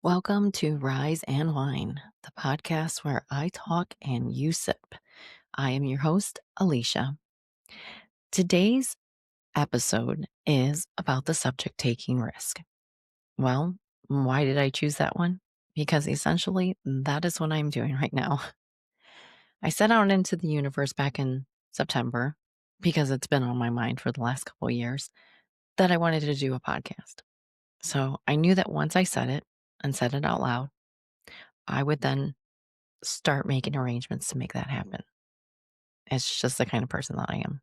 Welcome to Rise and Wine, the podcast where I talk and you sip. I am your host, Alicia. Today's episode is about the subject taking risk. Well, why did I choose that one? Because essentially, that is what I'm doing right now. I set out into the universe back in September because it's been on my mind for the last couple of years that I wanted to do a podcast. So I knew that once I said it and said it out loud, I would then start making arrangements to make that happen. It's just the kind of person that I am.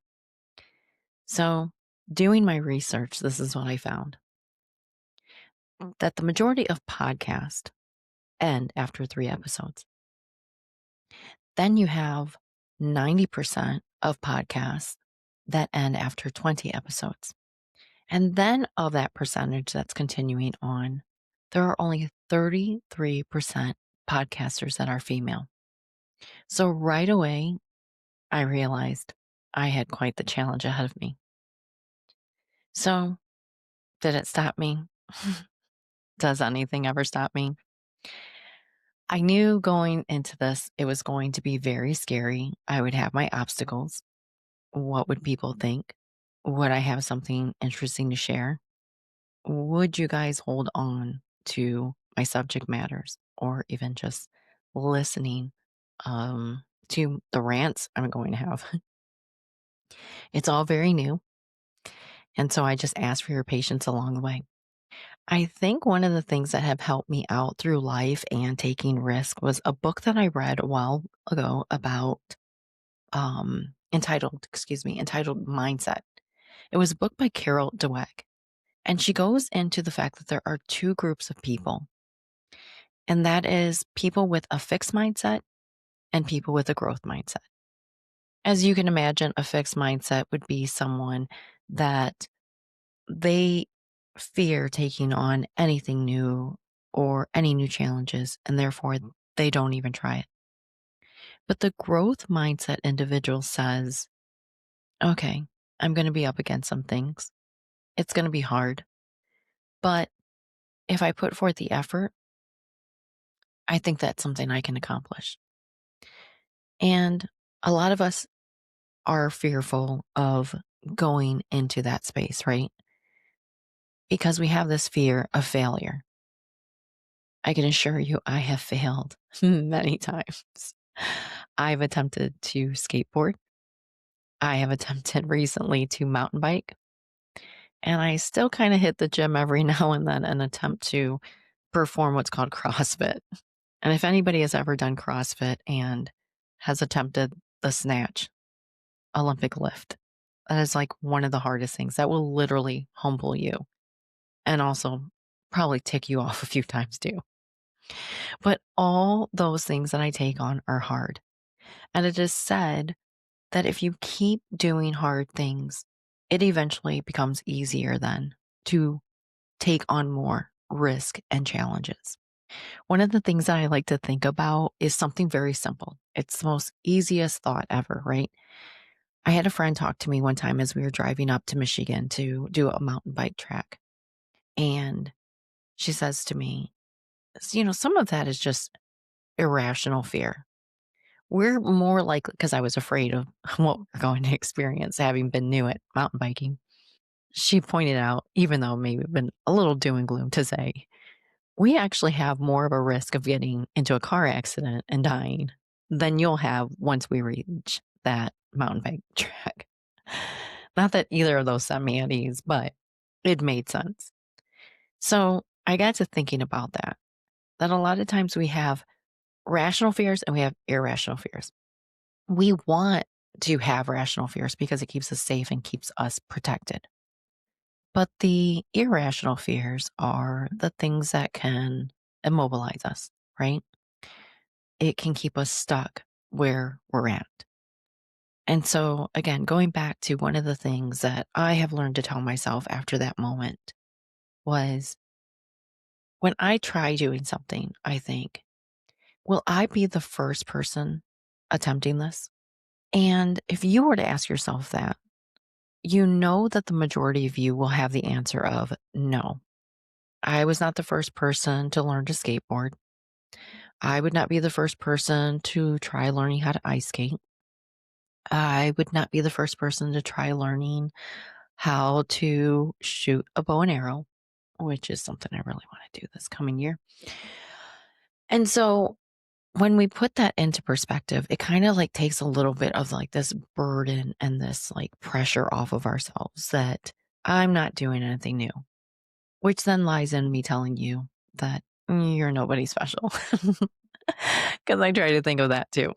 So, doing my research, this is what I found that the majority of podcasts end after 3 episodes. Then you have 90% of podcasts that end after 20 episodes. And then of that percentage that's continuing on, there are only 33% podcasters that are female. So, right away, I realized I had quite the challenge ahead of me. So, did it stop me? Does anything ever stop me? I knew going into this, it was going to be very scary. I would have my obstacles. What would people think? Would I have something interesting to share? Would you guys hold on to my subject matters or even just listening to the rants I'm going to have? It's all very new. And so I just ask for your patience along the way. I think one of the things that have helped me out through life and taking risk was a book that I read a while ago about entitled Mindset. It was a book by Carol Dweck, and she goes into the fact that there are two groups of people, and that is people with a fixed mindset and people with a growth mindset. As you can imagine, a fixed mindset would be someone that they fear taking on anything new or any new challenges, and therefore they don't even try it. But the growth mindset individual says, okay, I'm going to be up against some things. It's going to be hard. But if I put forth the effort, I think that's something I can accomplish. And a lot of us are fearful of going into that space, right? Because we have this fear of failure. I can assure you, I have failed many times. I've attempted to skateboard. I have attempted recently to mountain bike. And I still kind of hit the gym every now and then and attempt to perform what's called CrossFit. And if anybody has ever done CrossFit and has attempted the snatch Olympic lift, that is like one of the hardest things that will literally humble you and also probably tick you off a few times too. But all those things that I take on are hard. And it is said that if you keep doing hard things, it eventually becomes easier then to take on more risk and challenges. One of the things that I like to think about is something very simple. It's the most easiest thought ever, right? I had a friend talk to me one time as we were driving up to Michigan to do a mountain bike track. And she says to me, some of that is just irrational fear. We're more likely, because I was afraid of what we're going to experience having been new at mountain biking. She pointed out, even though maybe it's been a little doom and gloom to say, we actually have more of a risk of getting into a car accident and dying than you'll have once we reach that mountain bike track. Not that either of those set me at ease, but it made sense. So I got to thinking about that a lot of times we have rational fears and we have irrational fears. We want to have rational fears because it keeps us safe and keeps us protected. But the irrational fears are the things that can immobilize us, right? It can keep us stuck where we're at. And so, again, going back to one of the things that I have learned to tell myself after that moment was when I try doing something, I think, will I be the first person attempting this? And if you were to ask yourself that, you know that the majority of you will have the answer of no. I was not the first person to learn to skateboard. I would not be the first person to try learning how to ice skate. I would not be the first person to try learning how to shoot a bow and arrow, which is something I really want to do this coming year. And so when we put that into perspective, it kind of like takes a little bit of like this burden and this like pressure off of ourselves that I'm not doing anything new, which then lies in me telling you that you're nobody special. Because I try to think of that too.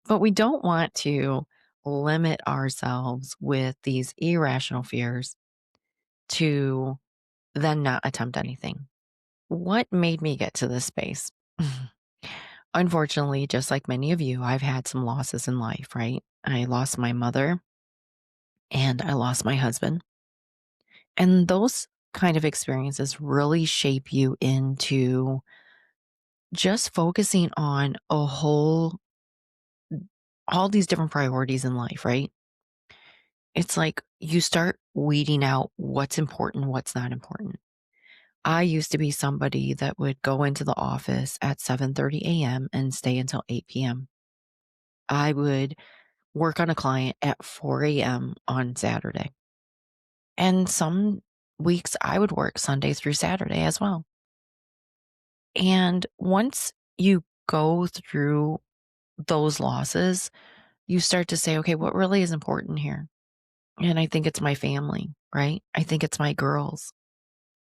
But we don't want to limit ourselves with these irrational fears to then not attempt anything. What made me get to this space? Unfortunately, just like many of you, I've had some losses in life, right? I lost my mother and I lost my husband. And those kind of experiences really shape you into just focusing on all these different priorities in life, right? It's like you start weeding out what's important, what's not important. I used to be somebody that would go into the office at 7:30 a.m. and stay until 8 p.m. I would work on a client at 4 a.m. on Saturday. And some weeks I would work Sunday through Saturday as well. And once you go through those losses, you start to say, okay, what really is important here? And I think it's my family, right? I think it's my girls.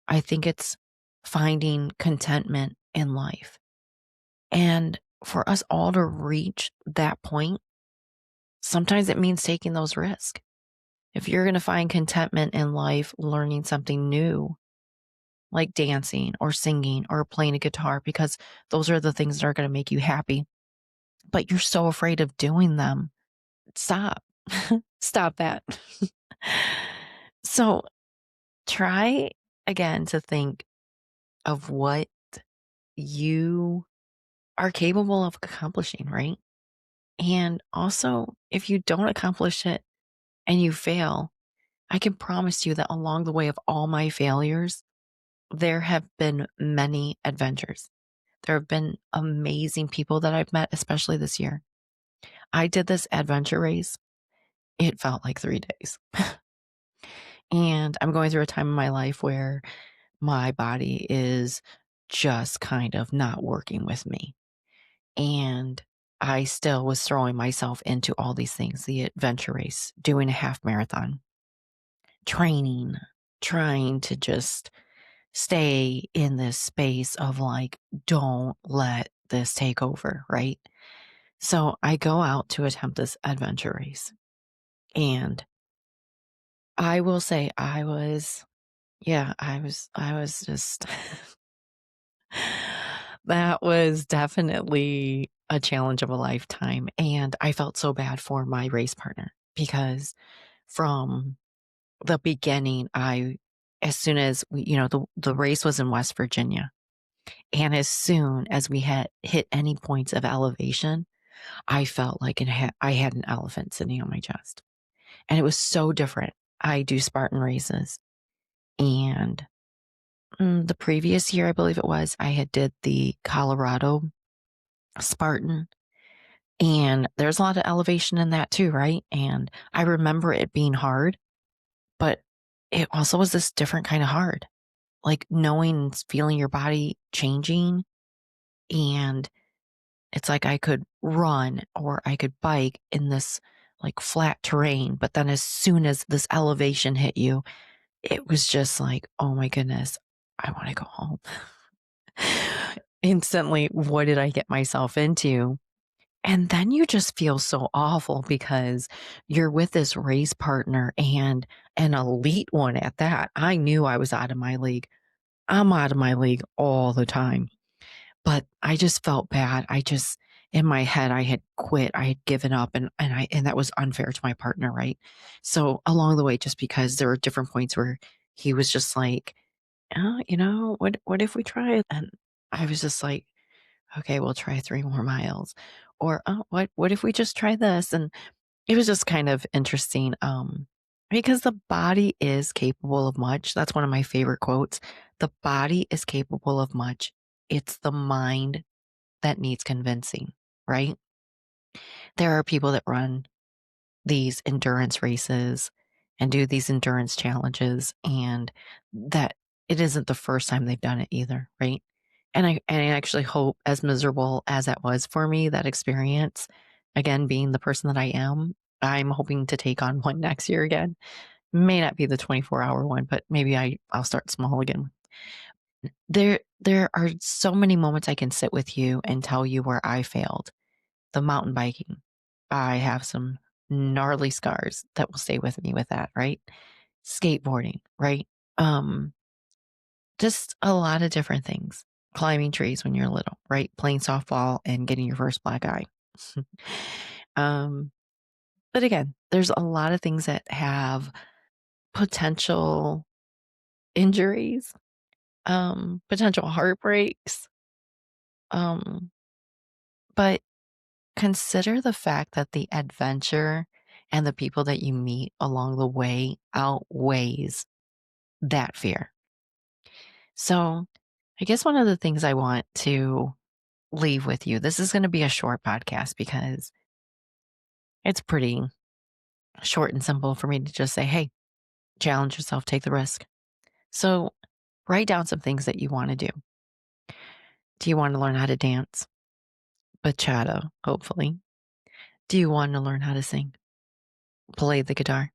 I think it's finding contentment in life. And for us all to reach that point, sometimes it means taking those risks. If you're going to find contentment in life, learning something new, like dancing or singing or playing a guitar, because those are the things that are going to make you happy, but you're so afraid of doing them, stop. Stop that. So try again to think of what you are capable of accomplishing, right? And also, if you don't accomplish it and you fail, I can promise you that along the way of all my failures, there have been many adventures. There have been amazing people that I've met, especially this year. I did this adventure race. It felt like 3 days. And I'm going through a time in my life where my body is just kind of not working with me. And I still was throwing myself into all these things, the adventure race, doing a half marathon, training, trying to just stay in this space of like, don't let this take over, right? So I go out to attempt this adventure race. And I will say I was just, that was definitely a challenge of a lifetime. And I felt so bad for my race partner because from the beginning, as soon as the race was in West Virginia, and as soon as we had hit any points of elevation, I felt like I had an elephant sitting on my chest. And it was so different. I do Spartan races. And the previous year, I believe it was, I had did the Colorado Spartan. And there's a lot of elevation in that too, right? And I remember it being hard, but it also was this different kind of hard. Like knowing, feeling your body changing. And it's like I could run or I could bike in this like flat terrain. But then as soon as this elevation hit you, it was just like, oh my goodness, I want to go home. Instantly, what did I get myself into? And then you just feel so awful because you're with this race partner and an elite one at that. I knew I was out of my league. I'm out of my league all the time. But I just felt bad. In my head, I had quit. I had given up and that was unfair to my partner, right? So along the way, just because there were different points where he was just like, oh, what if we try it? And I was just like, okay, we'll try 3 more miles. Or, oh, what if we just try this? And it was just kind of interesting. Because the body is capable of much. That's one of my favorite quotes. The body is capable of much. It's the mind that needs convincing, right? There are people that run these endurance races and do these endurance challenges, and that it isn't the first time they've done it either, right? And I actually hope, as miserable as that was for me, that experience, again, being the person that I am, I'm hoping to take on one next year again. May not be the 24-hour one, but maybe I'll start small again. There are so many moments I can sit with you and tell you where I failed. The mountain biking, I have some gnarly scars that will stay with me with that, right? Skateboarding, right? Um, just a lot of different things. Climbing trees when you're little, right? Playing softball and getting your first black eye. um, but again, there's a lot of things that have potential injuries, potential heartbreaks. Um, but consider the fact that the adventure and the people that you meet along the way outweighs that fear. So, I guess one of the things I want to leave with you, this is going to be a short podcast because it's pretty short and simple for me to just say, hey, challenge yourself, take the risk. So, write down some things that you want to do. Do you want to learn how to dance? Bachata, hopefully. Do you want to learn how to sing? Play the guitar?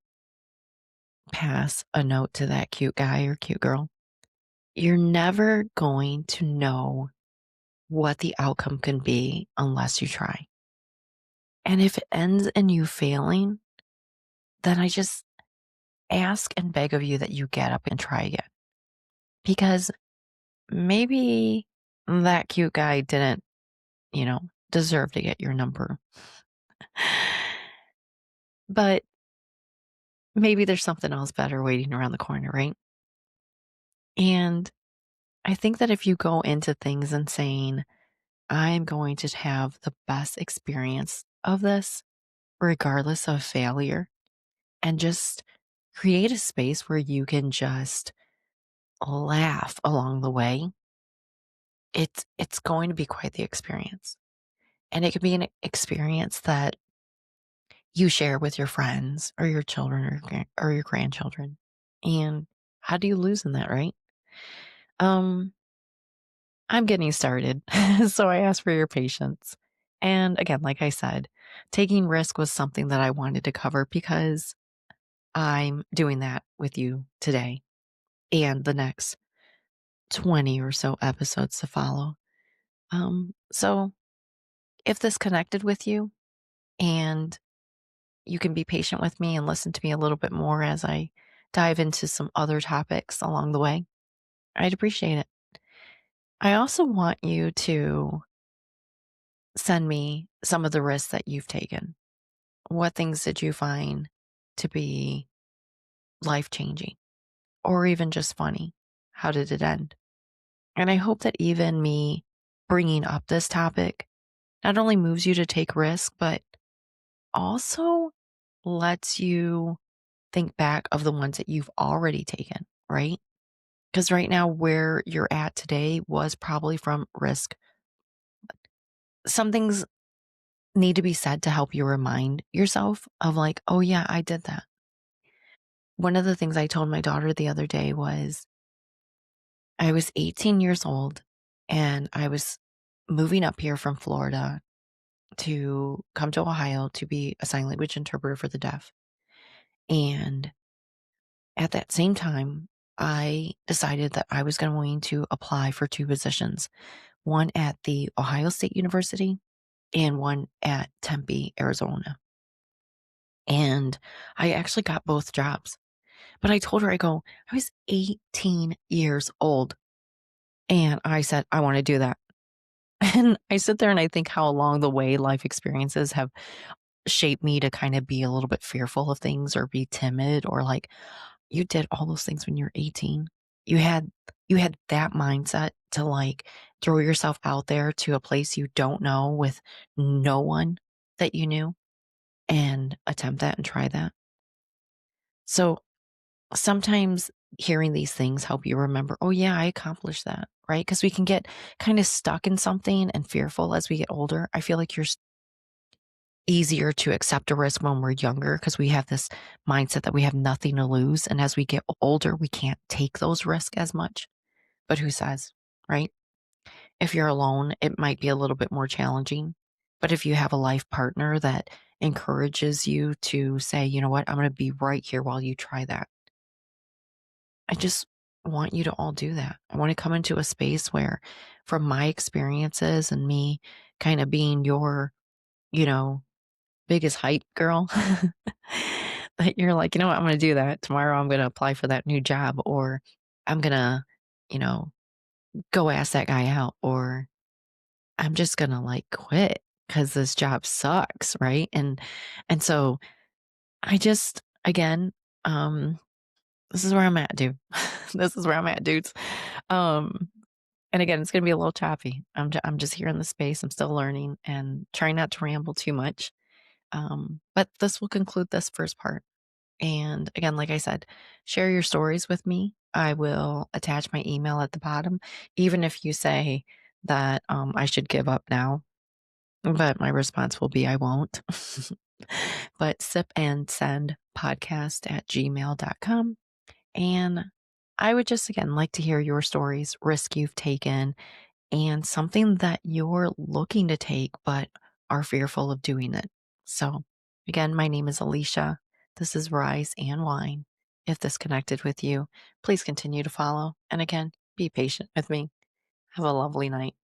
Pass a note to that cute guy or cute girl? You're never going to know what the outcome can be unless you try. And if it ends in you failing, then I just ask and beg of you that you get up and try again. Because maybe that cute guy didn't, deserve to get your number. But maybe there's something else better waiting around the corner, right? And I think that if you go into things and saying, I'm going to have the best experience of this, regardless of failure, and just create a space where you can just laugh along the way, it's going to be quite the experience. And it can be an experience that you share with your friends or your children or your grandchildren. And how do you lose in that, right? Um, I'm getting started, so I ask for your patience. And again, like I said, taking risk was something that I wanted to cover because I'm doing that with you today and the next 20 or so episodes to follow. So if this connected with you and you can be patient with me and listen to me a little bit more as I dive into some other topics along the way, I'd appreciate it. I also want you to send me some of the risks that you've taken. What things did you find to be life changing or even just funny? How did it end? And I hope that even me bringing up this topic not only moves you to take risk, but also lets you think back of the ones that you've already taken, right? Because right now, where you're at today was probably from risk. Some things need to be said to help you remind yourself of, like, oh, yeah, I did that. One of the things I told my daughter the other day was I was 18 years old and I was moving up here from Florida to come to Ohio to be a sign language interpreter for the deaf. And at that same time, I decided that I was going to apply for two positions, one at the Ohio State University and one at Tempe, Arizona. And I actually got both jobs. But I told her, I go, I was 18 years old. And I said, I want to do that. And I sit there and I think how along the way life experiences have shaped me to kind of be a little bit fearful of things or be timid or like, you did all those things when you're 18. You had you had that mindset to like throw yourself out there to a place you don't know with no one that you knew and attempt that and try that. So sometimes hearing these things help you remember, oh, yeah, I accomplished that, right? Because we can get kind of stuck in something and fearful as we get older. I feel like you're easier to accept a risk when we're younger because we have this mindset that we have nothing to lose. And as we get older, we can't take those risks as much. But who says, right? If you're alone, it might be a little bit more challenging. But if you have a life partner that encourages you to say, you know what, I'm going to be right here while you try that. I just want you to all do that. I want to come into a space where, from my experiences and me kind of being your, you know, biggest hype girl, that you're like, you know what, I'm going to do that. Tomorrow I'm going to apply for that new job, or I'm going to, you know, go ask that guy out, or I'm just going to like quit because this job sucks. Right. And so I just, again, um, this is where I'm at, dude. This is where I'm at, dudes. Um, and again, it's gonna be a little choppy. I'm just here in the space. I'm still learning and trying not to ramble too much. But this will conclude this first part. And again, like I said, share your stories with me. I will attach my email at the bottom, even if you say that I should give up now. But my response will be I won't. But sip and send podcast at gmail.com. And I would just, again, like to hear your stories, risk you've taken, and something that you're looking to take but are fearful of doing it. So, again, my name is Alicia. This is Rise and Wine. If this connected with you, please continue to follow. And again, be patient with me. Have a lovely night.